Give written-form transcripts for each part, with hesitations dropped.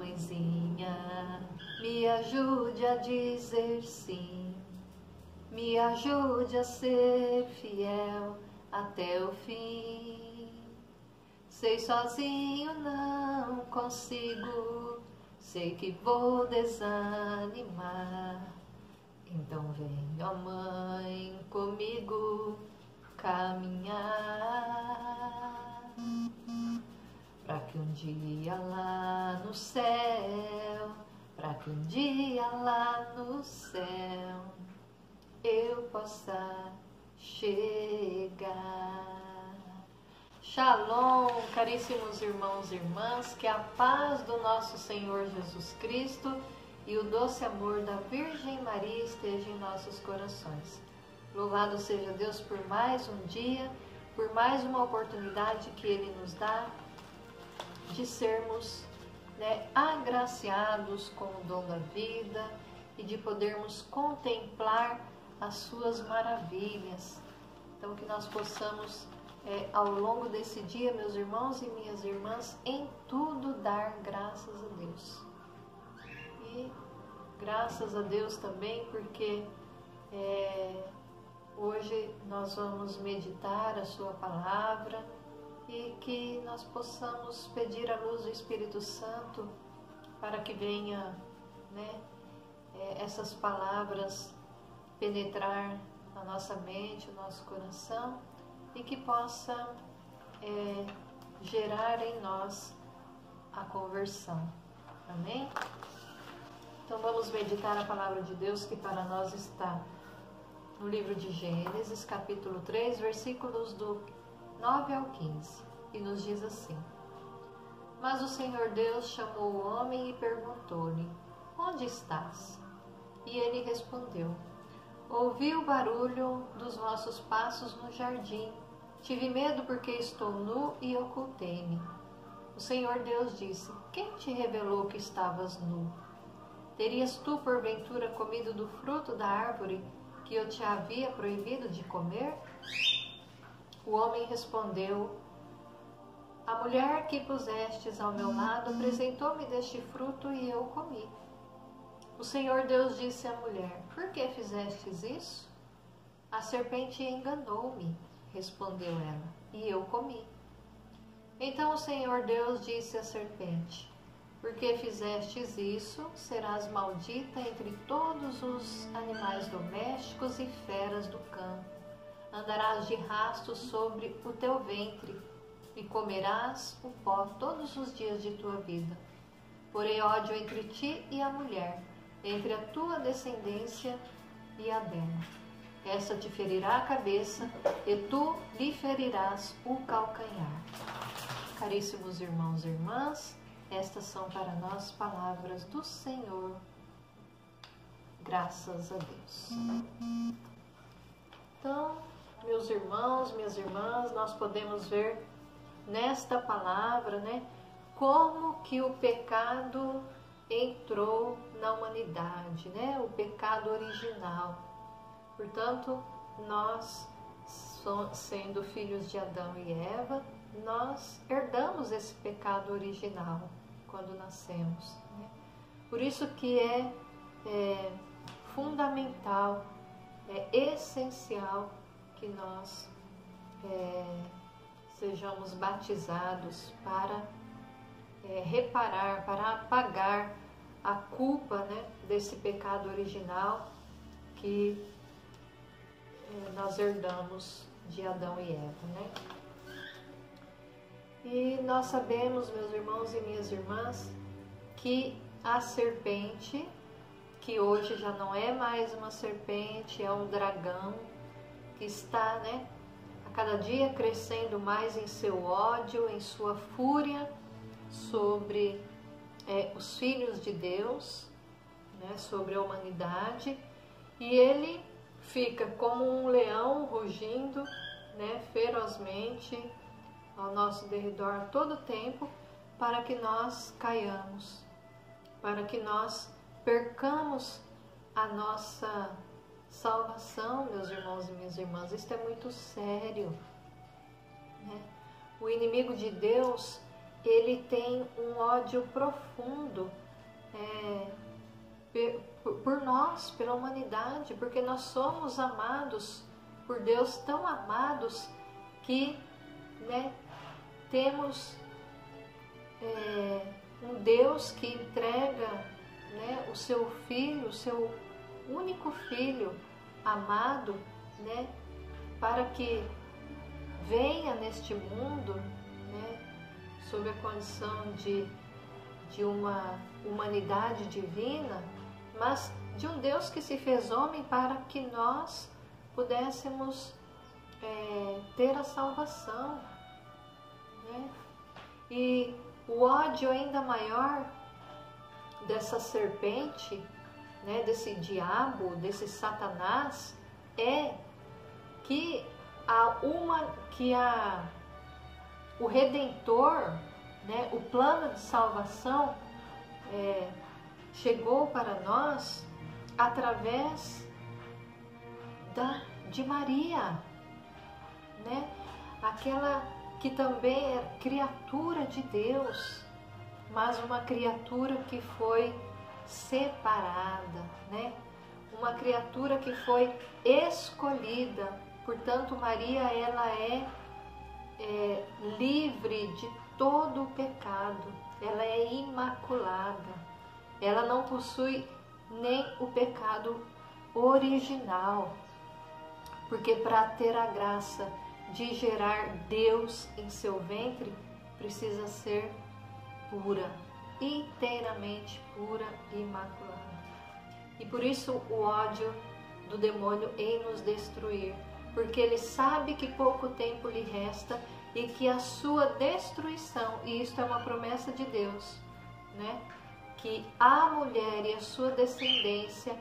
mãezinha, me ajude a dizer sim, me ajude a ser fiel até o fim. Sei sozinho não consigo, sei que vou desanimar. Então vem, ó mãe, comigo caminhar, pra que um dia lá no céu, pra que um dia lá no céu eu possa chegar. Shalom, caríssimos irmãos e irmãs, que a paz do nosso Senhor Jesus Cristo e o doce amor da Virgem Maria esteja em nossos corações. Louvado seja Deus por mais um dia, por mais uma oportunidade que Ele nos dá de sermos agraciados com o dom da vida e de podermos contemplar as suas maravilhas. Então que nós possamos ao longo desse dia, meus irmãos e minhas irmãs, em tudo dar graças a Deus. E graças a Deus também porque hoje nós vamos meditar a sua palavra e que nós possamos pedir a luz do Espírito Santo para que venha essas palavras penetrar na nossa mente, no nosso coração, e que possa gerar em nós a conversão. Amém? Então vamos meditar a palavra de Deus que para nós está no livro de Gênesis, capítulo 3, versículos do 9 ao 15, e nos diz assim: Mas o Senhor Deus chamou o homem e perguntou-lhe: Onde estás? E ele respondeu: Ouvi o barulho dos vossos passos no jardim. Tive medo porque estou nu e ocultei-me. O Senhor Deus disse: Quem te revelou que estavas nu? Terias tu porventura comido do fruto da árvore que eu te havia proibido de comer? O homem respondeu: A mulher que pusestes ao meu lado apresentou-me deste fruto e eu comi. O Senhor Deus disse à mulher: Por que fizestes isso? A serpente enganou-me, respondeu ela, e eu comi. Então o Senhor Deus disse à serpente: Porque fizestes isso, serás maldita entre todos os animais domésticos e feras do campo. Andarás de rastro sobre o teu ventre, e comerás o pó todos os dias de tua vida. Porém ódio entre ti e a mulher, entre a tua descendência e a dela. Esta te ferirá a cabeça, e tu lhe ferirás o calcanhar. Caríssimos irmãos e irmãs, estas são para nós palavras do Senhor. Graças a Deus. Então, meus irmãos, minhas irmãs, nós podemos ver nesta palavra, como que o pecado entrou na humanidade, o pecado original. Portanto, nós, sendo filhos de Adão e Eva, nós herdamos esse pecado original quando nascemos. Por isso que é fundamental, é essencial que nós sejamos batizados para reparar, para apagar a culpa desse pecado original que nós herdamos de Adão e Eva. E nós sabemos, meus irmãos e minhas irmãs, que a serpente, que hoje já não é mais uma serpente, é um dragão, que está a cada dia crescendo mais em seu ódio, em sua fúria sobre os filhos de Deus, sobre a humanidade, e ele fica como um leão rugindo ferozmente ao nosso derredor a todo tempo, para que nós caiamos, para que nós percamos a nossa salvação, meus irmãos e minhas irmãs. Isto é muito sério. O inimigo de Deus, ele tem um ódio profundo por nós, pela humanidade, porque nós somos amados por Deus, tão amados que, né, temos um Deus que entrega, né, o seu filho, o seu único filho amado, né, para que venha neste mundo, né, sob a condição de uma humanidade divina, mas de um Deus que se fez homem para que nós pudéssemos ter a salvação, né? E o ódio ainda maior dessa serpente, né, desse diabo, desse Satanás, é que o Redentor, né, o plano de salvação chegou para nós através de Maria, né? Aquela que também é criatura de Deus, mas uma criatura que foi separada, né? Uma criatura que foi escolhida. Portanto, Maria, ela é livre de todo o pecado, ela é imaculada, ela não possui nem o pecado original, porque para ter a graça de gerar Deus em seu ventre, precisa ser pura, inteiramente pura e imaculada. E por isso o ódio do demônio em nos destruir, porque ele sabe que pouco tempo lhe resta e que a sua destruição, e isto é uma promessa de Deus, né? Que a mulher e a sua descendência,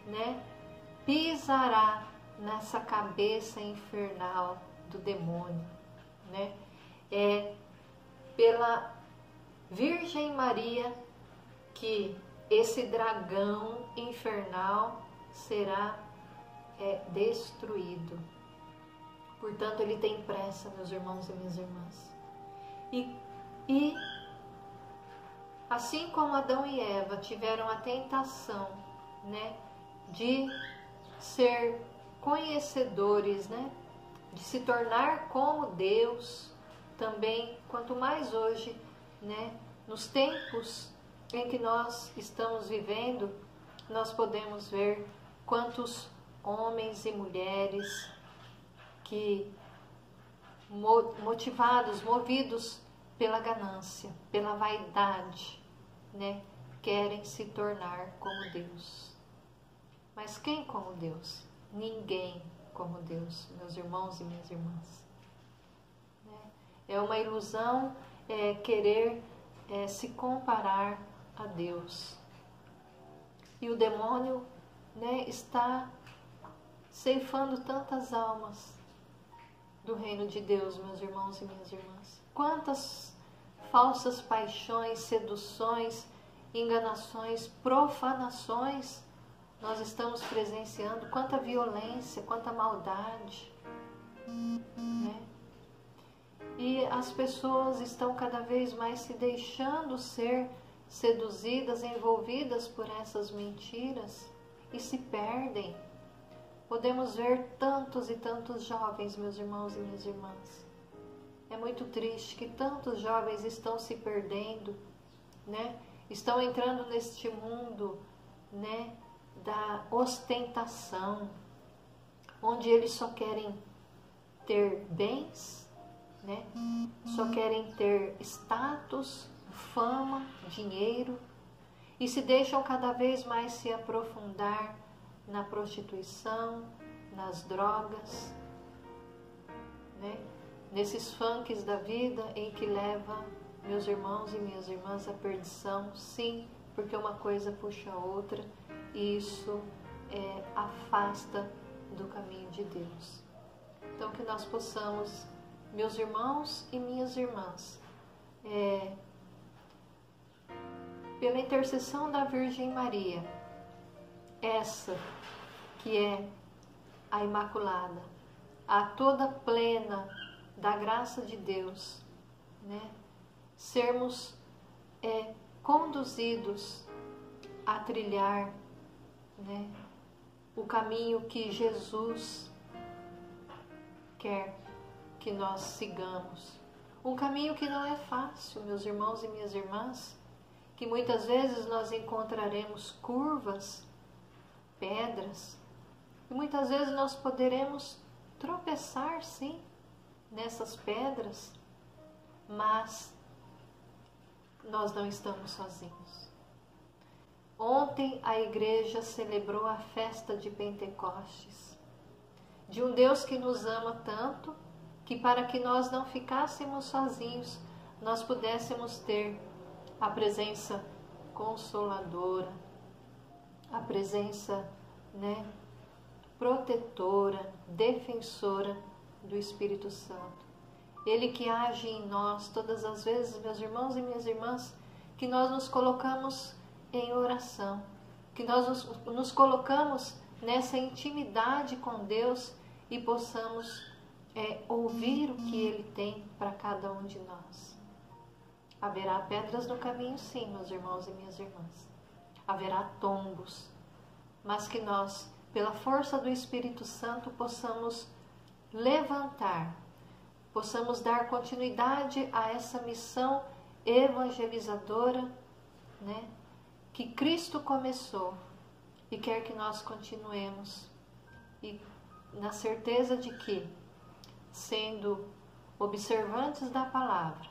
né, pisará nessa cabeça infernal do demônio, né? É pela Virgem Maria que esse dragão infernal será destruído. Portanto, ele tem pressa, meus irmãos e minhas irmãs. E assim como Adão e Eva tiveram a tentação, né, de ser conhecedores, né, de se tornar como Deus, também, quanto mais hoje, né, nos tempos em que nós estamos vivendo, nós podemos ver quantos homens e mulheres que, movidos pela ganância, pela vaidade, né, querem se tornar como Deus. Mas quem como Deus? Ninguém como Deus, meus irmãos e minhas irmãs. É uma ilusão querer se comparar a Deus. E o demônio, né, está ceifando tantas almas do reino de Deus, meus irmãos e minhas irmãs. Quantas falsas paixões, seduções, enganações, profanações nós estamos presenciando, quanta violência, quanta maldade, né? E as pessoas estão cada vez mais se deixando ser seduzidas, envolvidas por essas mentiras e se perdem. Podemos ver tantos e tantos jovens, meus irmãos e minhas irmãs. É muito triste que tantos jovens estão se perdendo, né? Estão entrando neste mundo, né, da ostentação, onde eles só querem ter bens, né? Só querem ter status, fama, dinheiro, e se deixam cada vez mais se aprofundar na prostituição, nas drogas, né? Nesses funks da vida em que leva meus irmãos e minhas irmãs à perdição, sim, porque uma coisa puxa a outra e isso afasta do caminho de Deus. Então que nós possamos, meus irmãos e minhas irmãs, pela intercessão da Virgem Maria, essa que é a Imaculada, a toda plena da graça de Deus, né, sermos conduzidos a trilhar, né, o caminho que Jesus quer que nós sigamos. Um caminho que não é fácil, meus irmãos e minhas irmãs, que muitas vezes nós encontraremos curvas, pedras, e muitas vezes nós poderemos tropeçar, sim, nessas pedras, mas nós não estamos sozinhos. Ontem a igreja celebrou a festa de Pentecostes, de um Deus que nos ama tanto, que para que nós não ficássemos sozinhos, nós pudéssemos ter a presença consoladora, a presença, né, protetora, defensora do Espírito Santo. Ele que age em nós todas as vezes, meus irmãos e minhas irmãs, que nós nos colocamos em oração, que nós nos colocamos nessa intimidade com Deus e possamos ouvir o que Ele tem para cada um de nós. Haverá pedras no caminho, sim, meus irmãos e minhas irmãs. Haverá tombos, mas que nós, pela força do Espírito Santo, possamos levantar, possamos dar continuidade a essa missão evangelizadora, né, que Cristo começou e quer que nós continuemos, e na certeza de que, sendo observantes da palavra,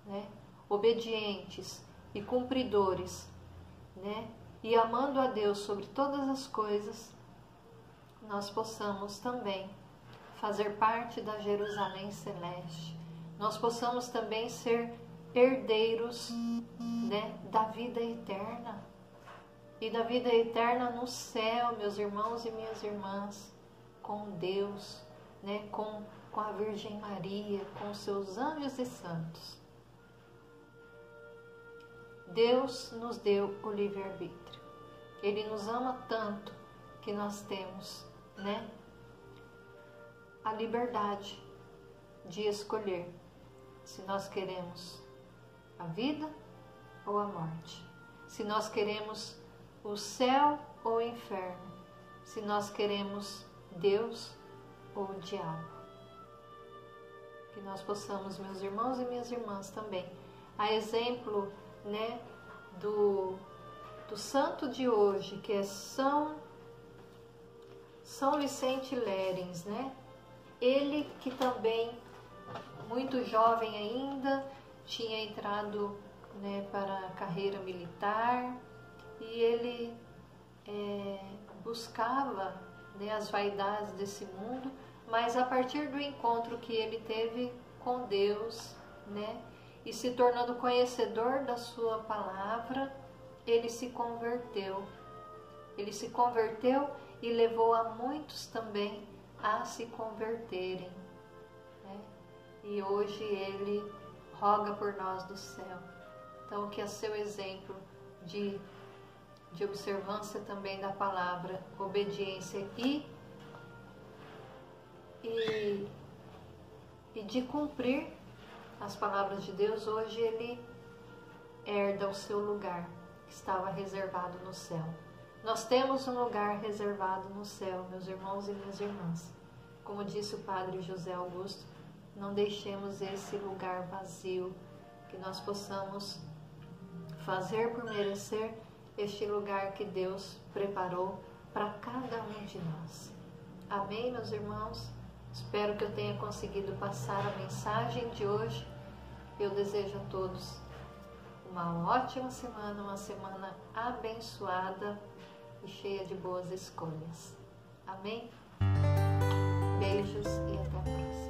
né, obedientes e cumpridores, né, e amando a Deus sobre todas as coisas, nós possamos também fazer parte da Jerusalém celeste. Nós possamos também ser herdeiros, né, da vida eterna. E da vida eterna no céu, meus irmãos e minhas irmãs, com Deus, né, com a Virgem Maria, com os seus anjos e santos. Deus nos deu o livre-arbítrio. Ele nos ama tanto que nós temos, né, a liberdade de escolher se nós queremos a vida ou a morte, se nós queremos o céu ou o inferno, se nós queremos Deus ou o diabo. Que nós possamos, meus irmãos e minhas irmãs, também, a exemplo, né, do santo de hoje, que é São Vicente Lérins, né? Ele que também, muito jovem ainda, tinha entrado, né, para a carreira militar, e ele buscava, né, as vaidades desse mundo, mas a partir do encontro que ele teve com Deus, né, e se tornando conhecedor da sua palavra, ele se converteu. Ele se converteu e levou a muitos também a se converterem, né? E hoje ele roga por nós do céu. Então, que é seu exemplo de observância também da palavra, obediência e de cumprir as palavras de Deus, hoje ele herda o seu lugar que estava reservado no céu. Nós temos um lugar reservado no céu, meus irmãos e minhas irmãs. Como disse o Padre José Augusto, não deixemos esse lugar vazio, que nós possamos fazer por merecer este lugar que Deus preparou para cada um de nós. Amém, meus irmãos? Espero que eu tenha conseguido passar a mensagem de hoje. Eu desejo a todos uma ótima semana, uma semana abençoada e cheia de boas escolhas. Amém? Beijos e até a próxima.